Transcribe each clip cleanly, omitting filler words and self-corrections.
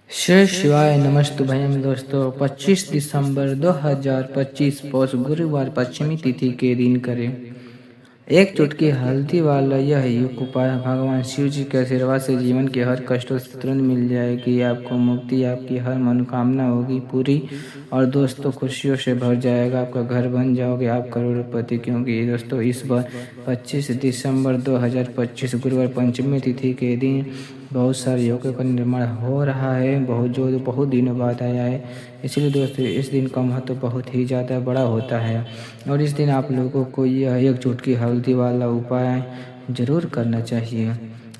श्री शिवाय नमस्तुभ्यं दोस्तों। 25 दिसंबर 2025 पौष गुरुवार पश्चिमी तिथि के दिन करें एक चुटकी हल्दी वाला यह युग उपाय भगवान शिव जी के आशीर्वाद से जीवन के हर कष्टों से तुरंत मिल जाएगी। आपको मुक्ति, आपकी हर मनोकामना होगी पूरी और दोस्तों खुशियों से भर जाएगा। आपका घर बन जाओगे, आप करोड़पति। क्योंकि दोस्तों इस बार 25 दिसंबर 2025 गुरुवार पंचमी तिथि के दिन बहुत सारे योगों का निर्माण हो रहा है, बहुत दिनों बाद आया है। इसलिए दोस्तों इस दिन का महत्व बहुत ही ज़्यादा बड़ा होता है और इस दिन आप लोगों को यह एक चुटकी हल्दी वाला उपाय ज़रूर करना चाहिए,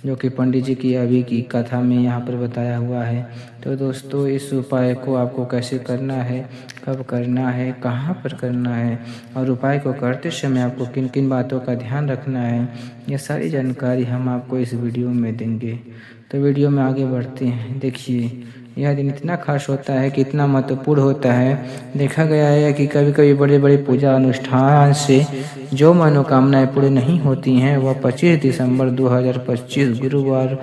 जो कि पंडित जी की अभी की कथा में यहाँ पर बताया हुआ है। तो दोस्तों इस उपाय को आपको कैसे करना है, कब करना है, कहाँ पर करना है और उपाय को करते समय आपको किन किन बातों का ध्यान रखना है, ये सारी जानकारी हम आपको इस वीडियो में देंगे। तो वीडियो में आगे बढ़ते हैं। देखिए यह दिन इतना खास होता है कि इतना महत्वपूर्ण होता है। देखा गया है कि कभी कभी बड़े बड़े पूजा अनुष्ठान से जो मनोकामनाएं पूरी नहीं होती हैं, वह 25 दिसंबर 2025 गुरुवार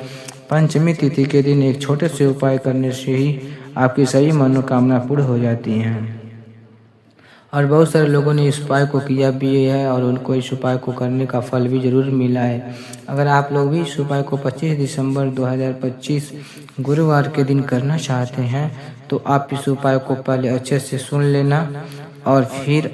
पंचमी तिथि के दिन एक छोटे से उपाय करने से ही आपकी सभी मनोकामना पूर्ण हो जाती हैं। और बहुत सारे लोगों ने इस उपाय को किया भी है और उनको इस उपाय को करने का फल भी ज़रूर मिला है। अगर आप लोग भी इस उपाय को 25 दिसंबर 2025 गुरुवार के दिन करना चाहते हैं तो आप इस उपाय को पहले अच्छे से सुन लेना और फिर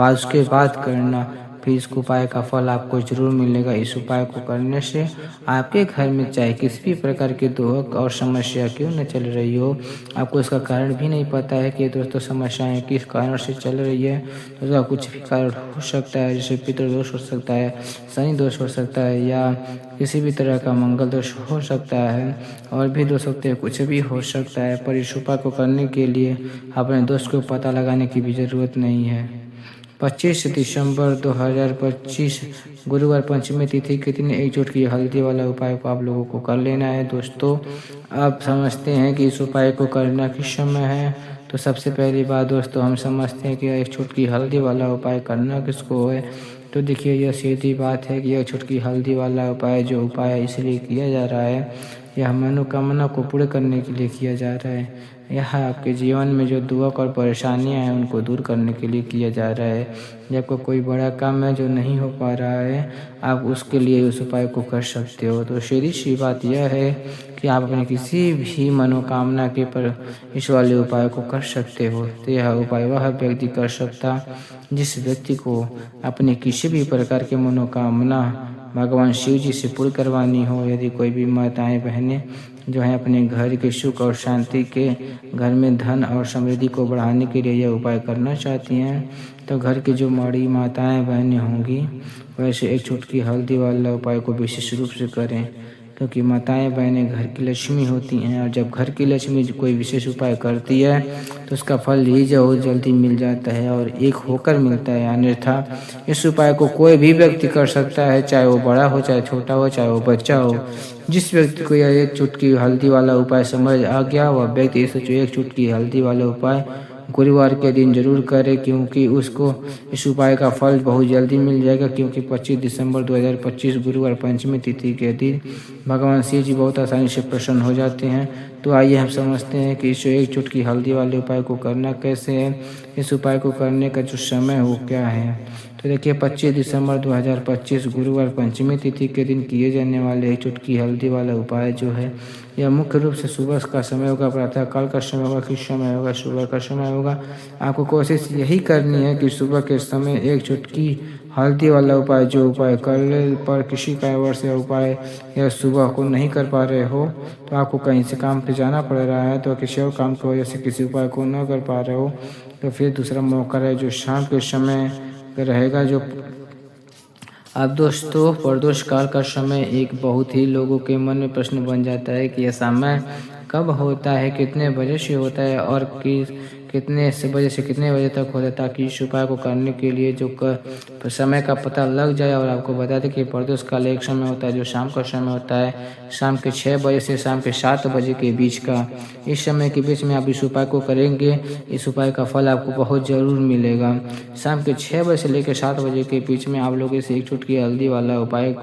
उसके बाद करना। फिर इस उपाय का फल आपको जरूर मिलेगा। इस उपाय को करने से आपके घर में चाहे किसी भी प्रकार के दुख और समस्या क्यों न चल रही हो, आपको इसका कारण भी नहीं पता है कि दोस्तों समस्याएं किस कारण से चल रही है, तो उसका कुछ भी कारण हो सकता है। जैसे पितृदोष हो सकता है, शनि दोष हो सकता है या किसी भी तरह का मंगल दोष हो सकता है और भी दोष सकते हैं, कुछ भी हो सकता है। पर इस उपाय को करने के लिए अपने दोष को पता लगाने की भी ज़रूरत नहीं है। 25 दिसंबर 2025 गुरुवार पंचमी तिथि के दिन एक चुटकी हल्दी वाला उपाय को आप लोगों को कर लेना है। दोस्तों आप समझते हैं कि इस उपाय को करना किस समय है, तो सबसे पहली बात दोस्तों हम समझते हैं कि एक चुटकी हल्दी वाला उपाय करना किसको है। तो देखिए यह सीधी बात है कि यह चुटकी हल्दी वाला उपाय जो उपाय इसलिए किया जा रहा है, यह मनोकामना को पूरे करने के लिए किया जा रहा है। यह आपके जीवन में जो दुख और परेशानियां हैं उनको दूर करने के लिए किया जा रहा है। जब कोई बड़ा काम है जो नहीं हो पा रहा है, आप उसके लिए उस उपाय को कर सकते हो। तो सीधी सी बात यह है कि आप अपने किसी भी मनोकामना के पर इस वाले उपाय को कर सकते हो। तो यह उपाय वह व्यक्ति कर सकता जिस व्यक्ति को अपने किसी भी प्रकार की मनोकामना भगवान शिव जी से पूर्ण करवानी हो। यदि कोई भी माताएं बहनें जो है अपने घर के सुख और शांति के, घर में धन और समृद्धि को बढ़ाने के लिए यह उपाय करना चाहती हैं, तो घर की जो बड़ी माताएं बहनें होंगी वैसे एक चुटकी हल्दी वाला उपाय को विशेष रूप से करें, क्योंकि माताएं बहनें घर की लक्ष्मी होती हैं और जब घर की लक्ष्मी कोई विशेष उपाय करती है तो उसका फल ही बहुत जल्दी मिल जाता है और एक होकर मिलता है। अन्यथा इस उपाय को कोई भी व्यक्ति कर सकता है, चाहे वो बड़ा हो, चाहे छोटा हो, चाहे वो बच्चा हो। जिस व्यक्ति को यह एक चुटकी हल्दी वाला उपाय समझ आ गया, वह व्यक्ति इस एक चुटकी हल्दी वाला उपाय गुरुवार के दिन जरूर करें, क्योंकि उसको इस उपाय का फल बहुत जल्दी मिल जाएगा। क्योंकि 25 दिसंबर 2025 गुरुवार पंचमी तिथि के दिन भगवान शिव जी बहुत आसानी से प्रसन्न हो जाते हैं। तो आइए हम समझते हैं कि इस एक चुटकी हल्दी वाले उपाय को करना कैसे है, इस उपाय को करने का जो समय वो क्या है। तो देखिए 25 दिसंबर 2025 गुरुवार पंचमी तिथि के दिन किए जाने वाले एक चुटकी हल्दी वाला उपाय जो है, यह मुख्य रूप से सुबह का समय होगा, प्रातः काल का समय होगा, किस समय होगा, सुबह का समय होगा। आपको कोशिश यही करनी है कि सुबह के समय एक चुटकी हल्दी वाला उपाय जो उपाय कल पर किसी कारणवश यह उपाय या सुबह को नहीं कर पा रहे हो, तो आपको कहीं से काम पे जाना पड़ रहा है, तो किसी और काम की वजह से किसी उपाय को न कर पा रहे हो, तो फिर दूसरा मौका है जो शाम के समय रहेगा। जो अब दोस्तों प्रदोष काल का समय एक बहुत ही लोगों के मन में प्रश्न बन जाता है कि यह समय कब होता है, कितने बजे से होता है और कितने से बजे से कितने बजे तक होता है, ताकि इस उपाय को करने के लिए जो समय का पता लग जाए। और आपको बता दें कि प्रदोष काल एक समय होता है जो शाम का समय होता है, शाम के 6 बजे से शाम के 7 बजे के बीच का। इस समय के बीच में आप इस उपाय को करेंगे, इस उपाय का फल आपको बहुत ज़रूर मिलेगा। शाम के 6 बजे से लेकर 7 बजे के बीच में आप लोग इसे 1 चुटकी हल्दी वाला उपाय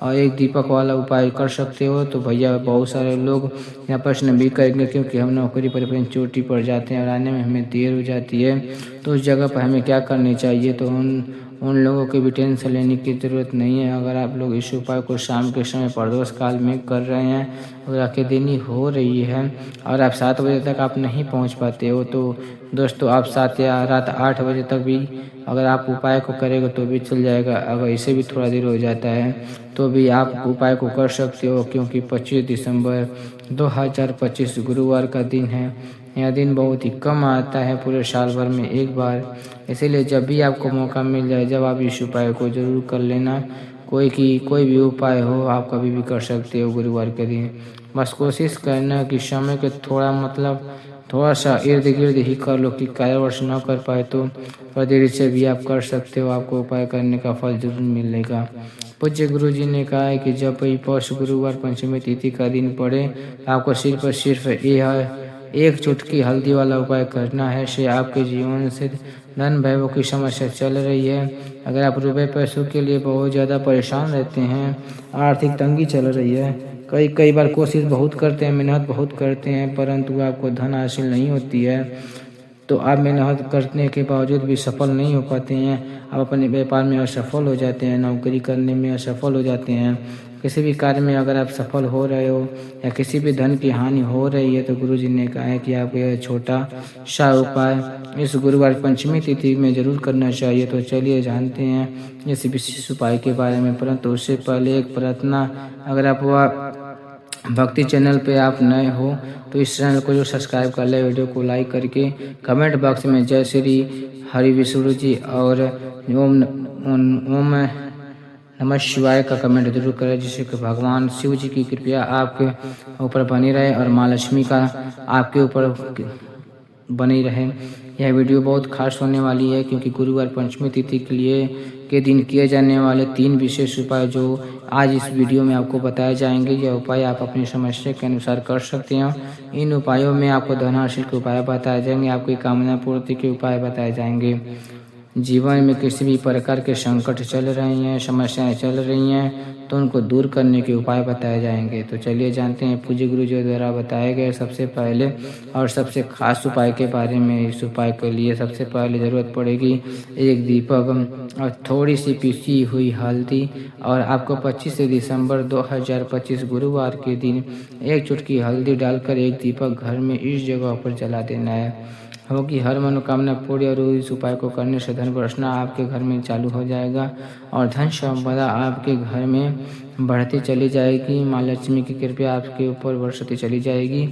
और 1 दीपक वाला उपाय कर सकते हो। तो भैया बहुत सारे लोग यहाँ प्रश्न भी करेंगे, क्योंकि हम नौकरी पर अपनी चोटी पर जाते हैं और आने में हमें देर हो जाती है, तो उस जगह पर हमें क्या करनी चाहिए। तो उन लोगों की भी टेंशन लेने की ज़रूरत नहीं है। अगर आप लोग इस उपाय को शाम के समय प्रदोष काल में कर रहे हैं, अगर आके देनी हो रही है और आप 7 बजे तक आप नहीं पहुंच पाते हो, तो दोस्तों आप 7 या रात 8 बजे तक भी अगर आप उपाय को करेंगे तो भी चल जाएगा। अगर इसे भी थोड़ा देर हो जाता है तो भी आप उपाय को कर सकते हो, क्योंकि 25 दिसंबर 2025 गुरुवार का दिन है। यह दिन बहुत ही कम आता है पूरे साल भर में एक बार, इसीलिए जब भी आपको मौका मिल जाए, जब आप इस उपाय को जरूर कर लेना। कोई भी उपाय हो आप कभी भी कर सकते हो गुरुवार के दिन। बस कोशिश करना कि समय के थोड़ा सा इर्द गिर्द ही कर लो, कि कार्यवर्ष न कर पाए तो थोड़ा देर से भी आप कर सकते हो, आपको उपाय करने का फल जरूर मिलेगा। पूज्य गुरु जी ने कहा है कि जब भी पौष गुरुवार पंचमी तिथि का दिन पड़े, आपको सिर्फ यह 1 चुटकी हल्दी वाला उपाय करना है। से आपके जीवन से धन वैभव की समस्या चल रही है, अगर आप रुपए पैसों के लिए बहुत ज़्यादा परेशान रहते हैं, आर्थिक तंगी चल रही है, कई बार कोशिश बहुत करते हैं, मेहनत बहुत करते हैं, परंतु आपको धन हासिल नहीं होती है, तो आप मेहनत करने के बावजूद भी सफल नहीं हो पाते हैं। आप अपने व्यापार में असफल हो जाते हैं, नौकरी करने में असफल हो जाते हैं, किसी भी कार्य में अगर आप सफल हो रहे हो या किसी भी धन की हानि हो रही है, तो गुरुजी ने कहा है कि आप यह छोटा सा उपाय इस गुरुवार पंचमी तिथि में जरूर करना चाहिए। तो चलिए जानते हैं इस विशेष उपाय के बारे में, परंतु उससे पहले एक प्रार्थना। अगर आप भक्ति चैनल पे आप नए हो तो इस चैनल को जो सब्सक्राइब कर ले, वीडियो को लाइक करके कमेंट बॉक्स में जय श्री हरि विष्णु जी और ओम नमः शिवाय का कमेंट जरूर करें, जिससे कि भगवान शिव जी की कृपया आपके ऊपर बनी रहे और माँ लक्ष्मी का आपके ऊपर बनी रहे। यह वीडियो बहुत खास होने वाली है, क्योंकि गुरुवार पंचमी तिथि के दिन किए जाने वाले 3 विशेष उपाय जो आज इस वीडियो में आपको बताए जाएंगे, यह उपाय आप अपनी समस्या के अनुसार कर सकते हैं। इन उपायों में आपको धन हासिल के उपाय बताए जाएंगे, आपकी कामना पूर्ति के उपाय बताए जाएंगे। जीवन में किसी भी प्रकार के संकट चल रहे हैं, समस्याएं चल रही हैं, तो उनको दूर करने के उपाय बताए जाएंगे। तो चलिए जानते हैं पूज्य गुरु जी द्वारा बताए गए सबसे पहले और सबसे खास उपाय के बारे में। इस उपाय के लिए सबसे पहले ज़रूरत पड़ेगी 1 दीपक और थोड़ी सी पिसी हुई हल्दी, और आपको 25 दिसंबर 2025 गुरुवार के दिन 1 चुटकी हल्दी डालकर 1 दीपक घर में इस जगह पर जला देना है। होगी हर मनोकामना पूरी, और इस उपाय को करने से धन बरसना आपके घर में चालू हो जाएगा और धन संपदा आपके घर में बढ़ती चली जाएगी। माँ लक्ष्मी की कृपा आपके ऊपर बरसती चली जाएगी।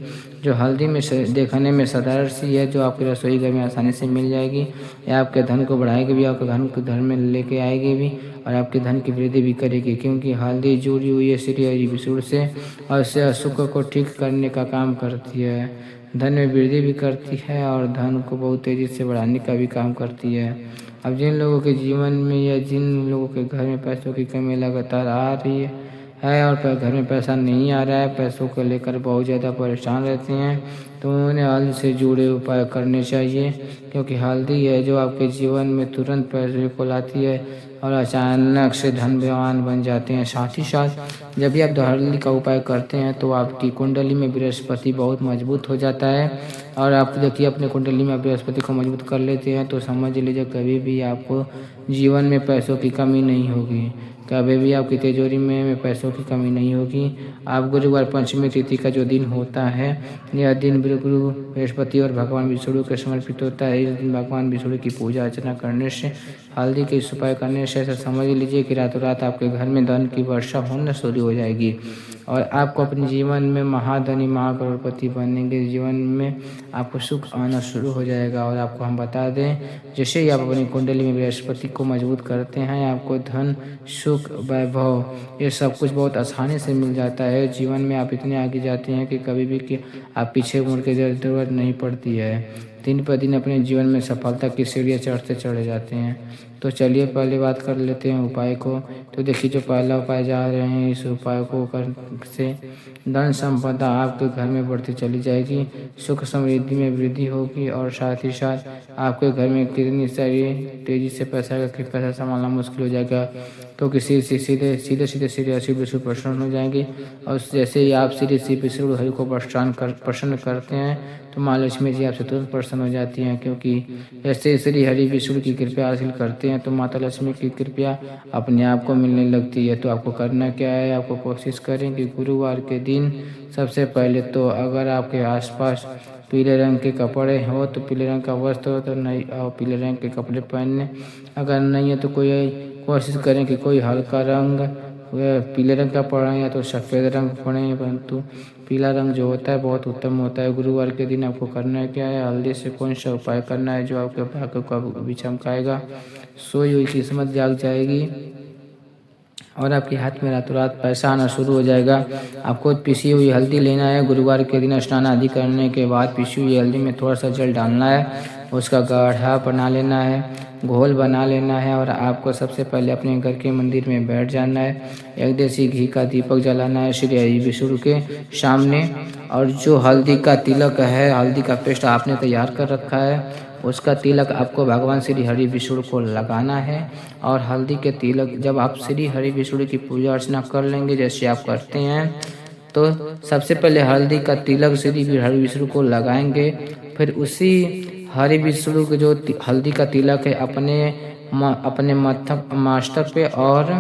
जो हल्दी में देखने में साधारण सी है, जो आपके रसोई घर में आसानी से मिल जाएगी, या आपके धन को बढ़ाएगी भी, आपके धन को घर में लेके आएगी भी, और आपके धन की वृद्धि भी करेगी, क्योंकि हल्दी जुड़ी हुई है श्री हरि विष्णु से और इससे असुख को ठीक करने का काम करती है, धन में वृद्धि भी करती है और धन को बहुत तेज़ी से बढ़ाने का भी काम करती है। अब जिन लोगों के जीवन में या जिन लोगों के घर में पैसों की कमी लगातार आ रही है और घर में पैसा नहीं आ रहा है, पैसों को लेकर बहुत ज़्यादा परेशान रहते हैं, तो उन्हें हल्दी से जुड़े उपाय करने चाहिए, क्योंकि हल्दी है जो आपके जीवन में तुरंत पैसे को लाती है और अचानक से धनवान बन जाते हैं। साथ ही साथ जब भी आप हल्दी का उपाय करते हैं तो आपकी कुंडली में बृहस्पति बहुत मजबूत हो जाता है, और आप देखिए अपने कुंडली में बृहस्पति को मजबूत कर लेते हैं तो समझ लीजिए कभी भी आपको जीवन में पैसों की कमी नहीं होगी, कभी भी आपकी तिजोरी में पैसों की कमी नहीं होगी। आप गुरुवार पंचमी तिथि का जो दिन होता है, यह दिन गुरु बृहस्पति और भगवान विष्णु के समर्पित होता है। इस दिन भगवान विष्णु की पूजा अर्चना करने से, हल्दी के इस उपाय करने से ऐसा समझ लीजिए कि रातों रात आपके घर में धन की वर्षा होना शुरू हो जाएगी और आपको अपने जीवन में महाधनी महाकरोड़पति बनेंगे। जीवन में आपको सुख आना शुरू हो जाएगा। और आपको हम बता दें, जैसे ही आप अपनी कुंडली में बृहस्पति को मजबूत करते हैं, आपको धन सुख वैभव ये सब कुछ बहुत आसानी से मिल जाता है। जीवन में आप इतने आगे जाते हैं कि कभी भी कि आप पीछे मुड़ के जरूरत नहीं पड़ती है। दिन पर दिन अपने जीवन में सफलता की सीढ़ियाँ चढ़ते चढ़े जाते हैं। तो चलिए पहले बात कर लेते हैं उपाय को। तो देखिए जो पहला उपाय जा रहे हैं, इस उपाय को कर से धन संपदा आपके घर में बढ़ती चली जाएगी, सुख समृद्धि में वृद्धि होगी और साथ ही साथ आपके घर में कितनी सारी तेजी से पैसा संभालना मुश्किल हो जाएगा, क्योंकि सीधे अशुभ विष्णु प्रसन्न हो जाएंगे। और जैसे ही आप सीधे विष्णु हरि को प्रसन्न करते हैं तो माँ लक्ष्मी जी आपसे तुरंत प्रसन्न हो जाती हैं, क्योंकि जैसे श्री हरि विष्णु की कृपा हासिल करते हैं तो माता लक्ष्मी की कृपा अपने आप को मिलने लगती है। तो आपको करना क्या है, आपको कोशिश करें कि गुरुवार के दिन सबसे पहले तो अगर आपके आसपास पीले रंग के कपड़े हो तो पीले रंग का वस्त्र हो तो नहीं, और पीले रंग के कपड़े पहनने, अगर नहीं है तो कोशिश करें कि कोई हल्का रंग पीले रंग का पढ़ें या तो सफ़ेद रंग पढ़ें, परंतु पीला रंग जो होता है बहुत उत्तम होता है। गुरुवार के दिन आपको करना है क्या है, हल्दी से कौन सा उपाय करना है जो आपके भाग्य को भी चमकाएगा, सोई हुई किस्मत जाग जाएगी और आपके हाथ में रातों रात पैसा आना शुरू हो जाएगा। आपको पिसी हुई हल्दी लेना है। गुरुवार के दिन स्नान आदि करने के बाद पिसी हुई हल्दी में थोड़ा सा जल डालना है, उसका गाढ़ा बना लेना है, घोल बना लेना है और आपको सबसे पहले अपने घर के मंदिर में बैठ जाना है। एक देसी घी का दीपक जलाना है श्री हरि विष्णु के सामने, और जो हल्दी का तिलक है, हल्दी का पेस्ट आपने तैयार कर रखा है, उसका तिलक आपको भगवान श्री हरि विष्णु को लगाना है। और हल्दी के तिलक जब आप श्री हरि विष्णु की पूजा अर्चना कर लेंगे जैसे आप करते हैं, तो सबसे पहले हल्दी का तिलक श्री हरि विष्णु को लगाएंगे। फिर उसी हरि विष्णु के जो हल्दी का तिलक है अपने मस्तक पे और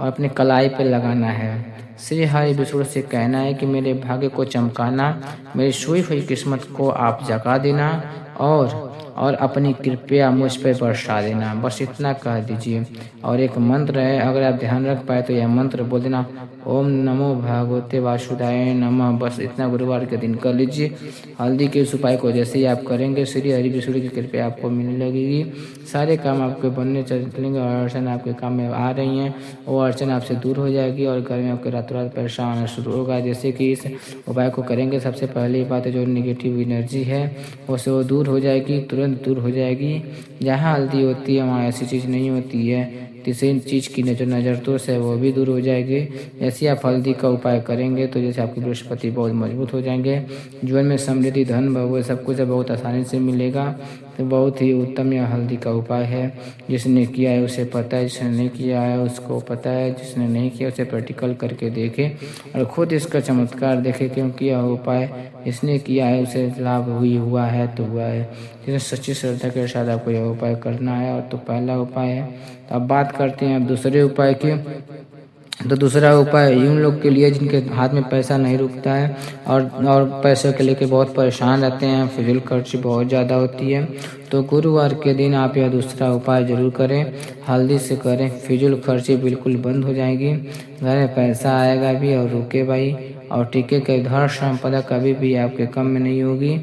अपने कलाई पे लगाना है। श्री हरि विष्णु से कहना है कि मेरे भाग्य को चमकाना, मेरी सोई हुई किस्मत को आप जगा देना और अपनी कृपया मुझ पर बरसा देना, बस इतना कह दीजिए। और एक मंत्र है, अगर आप ध्यान रख पाए तो यह मंत्र बोल देना, ओम नमो भगवते वासुदेवाय नमः। बस इतना गुरुवार के दिन कर लीजिए। हल्दी के इस उपाय को जैसे ही आप करेंगे श्री हरि विष्णु की कृपया आपको मिलने लगेगी, सारे काम आपके बनने चलेंगे और अड़चन आपके काम में आ रही हैं वो अड़चन आपसे दूर हो जाएगी और घर में आपके रातों रात पैसा आना शुरू होगा। जैसे कि इस उपाय को करेंगे सबसे पहली बात जो नेगेटिव एनर्जी है उससे वो दूर हो जाएगी, तुरंत दूर हो जाएगी। जहाँ हल्दी होती है वहाँ ऐसी चीज़ नहीं होती है, किसी चीज़ की जो नज़र दोष है वो भी दूर हो जाएगी। जैसे आप हल्दी का उपाय करेंगे तो जैसे आपके बृहस्पति बहुत मजबूत हो जाएंगे, जीवन में समृद्धि धन बहु सब कुछ बहुत आसानी से मिलेगा। तो बहुत ही उत्तम यह हल्दी का उपाय है। जिसने किया है उसे पता है, जिसने नहीं किया है उसको पता है, जिसने नहीं किया उसे प्रैक्टिकल करके देखे और खुद इसका चमत्कार देखे, क्योंकि यह उपाय इसने किया है उसे लाभ हुआ है तो हुआ है। जिसने सच्ची श्रद्धा के साथ आपको यह उपाय करना है। और तो पहला उपाय है। तो अब बात करते हैं अब दूसरे उपाय की। तो दूसरा उपाय उन लोग के लिए जिनके हाथ में पैसा नहीं रुकता है और पैसे के लेके बहुत परेशान रहते हैं, फिजूल खर्ची बहुत ज़्यादा होती है। तो गुरुवार के दिन आप यह दूसरा उपाय जरूर करें, हल्दी से करें, फिजूल खर्ची बिल्कुल बंद हो जाएगी, घर में पैसा आएगा भी और रुके भाई और टिके के धन संपदा कभी भी आपके कम में नहीं होगी।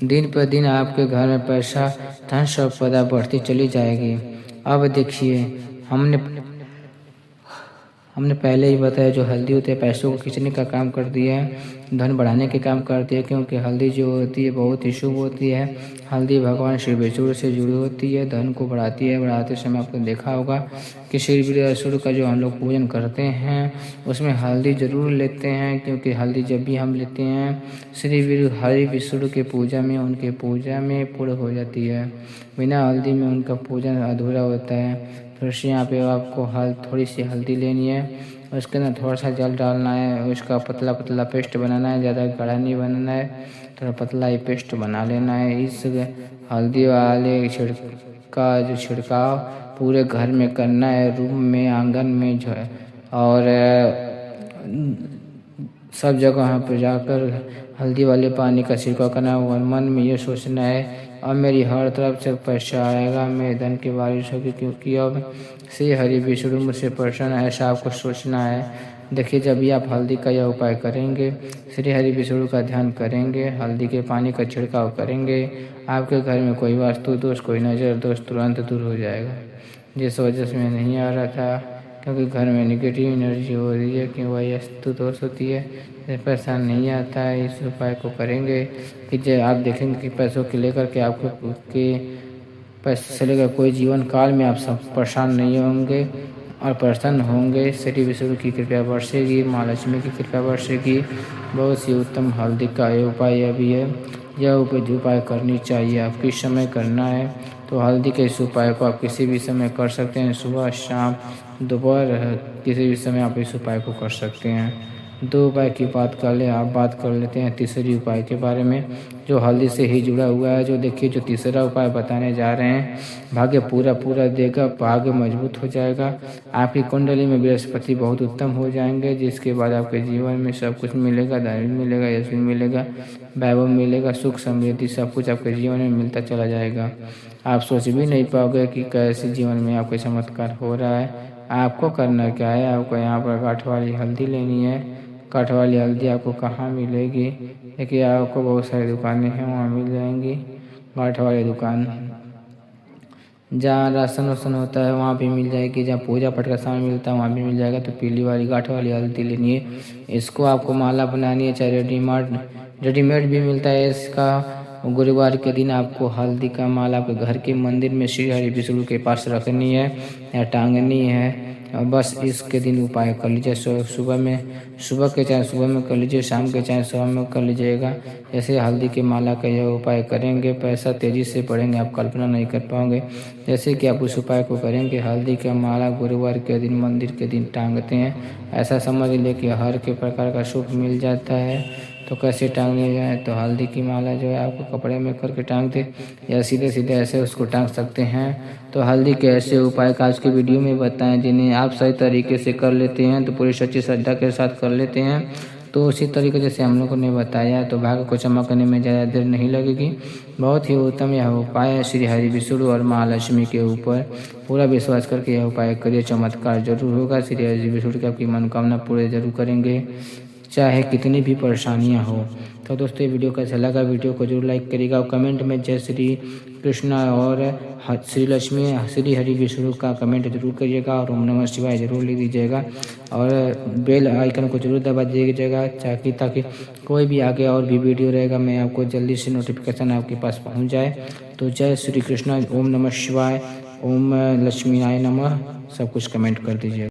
दिन पर दिन आपके घर में पैसा धन संपदा बढ़ती चली जाएगी। अब देखिए हमने पहले ही बताया जो हल्दी होती है पैसों को खींचने का काम करती है, धन बढ़ाने के काम करती है, क्योंकि हल्दी जो होती है बहुत ही शुभ होती है। हल्दी भगवान श्री विष्णु से जुड़ी होती है, धन को बढ़ाती है। बढ़ाते समय आपने देखा होगा कि श्री विष्णु का जो हम लोग पूजन करते हैं उसमें हल्दी जरूर लेते हैं, क्योंकि हल्दी जब भी हम लेते हैं श्री हरि विष्णु के पूजा में उनके पूजा में पूर्ण हो जाती है। बिना हल्दी में उनका पूजन अधूरा होता है। फिर से यहाँ पे आपको थोड़ी सी हल्दी लेनी है, उसके अंदर थोड़ा सा जल डालना है, उसका पतला पतला पेस्ट बनाना है, ज़्यादा गाढ़ा नहीं बनाना है, थोड़ा पतला ही पेस्ट बना लेना है। इस हल्दी वाले जो छिड़काव पूरे घर में करना है, रूम में, आंगन में और सब जगह पर जाकर हल्दी वाले पानी का छिड़काव करना है और मन में ये सोचना है अब मेरी हर तरफ से पैसा आएगा, मेरे धन की बारिश होगी, क्योंकि अब श्री हरि विष्णु मुझसे प्रसन्न है, ऐसा आपको सोचना है। देखिए जब भी आप हल्दी का यह उपाय करेंगे, श्री हरि विष्णु का ध्यान करेंगे, हल्दी के पानी का छिड़काव करेंगे, आपके घर में कोई वास्तु दोष, कोई नज़र दोष तुरंत दूर हो जाएगा। जिस वजह से मैं नहीं आ रहा था क्योंकि घर में नेगेटिव एनर्जी हो रही है कि वही अस्तु दोष होती है, पैसा नहीं आता है। इस उपाय को करेंगे कि जब आप देखेंगे कि पैसों को लेकर के आपको के पैसे से लेकर कोई जीवन काल में आप सब परेशान नहीं होंगे और प्रसन्न होंगे। श्री विष्णु की कृपया बरसेगी, माँ लक्ष्मी की कृपया बरसेगी। बहुत सी उत्तम हल्दी का ये उपाय अभी है। यह उपाय करनी चाहिए, आप किस समय करना है तो हल्दी के इस उपाय को आप किसी भी समय कर सकते हैं, सुबह शाम दोपहर किसी भी समय आप इस उपाय को कर सकते हैं। दो उपाय की बात कर ले, आप बात कर लेते हैं तीसरी उपाय के बारे में जो हल्दी से ही जुड़ा हुआ है। जो देखिए जो तीसरा उपाय बताने जा रहे हैं, भाग्य पूरा देगा, भाग्य मजबूत हो जाएगा, आपकी कुंडली में बृहस्पति बहुत उत्तम हो जाएंगे, जिसके बाद आपके जीवन में सब कुछ मिलेगा, धन मिलेगा, यश मिलेगा, वैभव मिलेगा, सुख समृद्धि सब कुछ आपके जीवन में मिलता चला जाएगा। आप सोच भी नहीं पाओगे कि कैसे जीवन में आपके चमत्कार हो रहा है। आपको करना क्या है, आपको यहाँ पर गांठ वाली हल्दी लेनी है। गांठ वाली हल्दी आपको कहाँ मिलेगी, देखिए आपको बहुत सारी दुकानें हैं वहाँ मिल जाएंगी। गांठ वाली दुकान जहाँ राशन वासन होता है वहाँ भी मिल जाएगी, जहाँ पूजा पाठ का सामान मिलता है वहाँ भी मिल जाएगा। तो पीली वाली गांठ वाली हल्दी लेनी है। इसको आपको माला बनानी है, चाहे रेडीमेड भी मिलता है इसका। गुरुवार के दिन आपको हल्दी का माला आपके घर के मंदिर में श्री हरि विष्णु के पास रखनी है या टांगनी है। और बस इसके दिन उपाय कर लीजिए। सुबह के चाहे सुबह में कर लीजिए, शाम के चाहे शाम में कर लीजिएगा। जैसे हल्दी के माला का यह उपाय करेंगे, पैसा तेजी से बढ़ेंगे, आप कल्पना नहीं कर पाओगे। जैसे कि आप उस उपाय को करेंगे, हल्दी का माला गुरुवार के दिन मंदिर के दिन टांगते हैं, ऐसा समझ ले कि हर के प्रकार का शुभ मिल जाता है। तो कैसे टांगने जाए, तो हल्दी की माला जो है आपको कपड़े में करके टांग दे या सीधे सीधे ऐसे उसको टांग सकते हैं। तो हल्दी के ऐसे उपाय का आज की वीडियो में बताएं जिन्हें आप सही तरीके से कर लेते हैं तो पूरी सच्ची श्रद्धा के साथ कर लेते हैं। तो उसी तरीके जैसे हम लोगों ने बताया तो भाग्य को चमकने में ज़्यादा देर नहीं लगेगी। बहुत ही उत्तम यह उपाय है श्री हरि विष्णु और माँ लक्ष्मी के ऊपर। पूरा विश्वास करके यह उपाय करिए, चमत्कार जरूर होगा। श्री हरि विष्णु की आपकी मनोकामना पूरे जरूर करेंगे, चाहे कितनी भी परेशानियां हो। तो दोस्तों ये वीडियो कैसा लगा, वीडियो को जरूर लाइक करिएगा और कमेंट में जय श्री कृष्णा और श्री लक्ष्मी श्री हरि विष्णु का कमेंट जरूर करिएगा और ओम नमः शिवाय जरूर लिख दीजिएगा और बेल आइकन को जरूर दबा दीजिएगा ताकि कोई भी आगे और भी वीडियो रहेगा मैं आपको जल्दी से नोटिफिकेशन आपके पास पहुँच जाए। तो जय श्री कृष्णा, ओम नमः शिवाय, ओम लक्ष्मीनाय नमः, सब कुछ कमेंट कर दीजिएगा।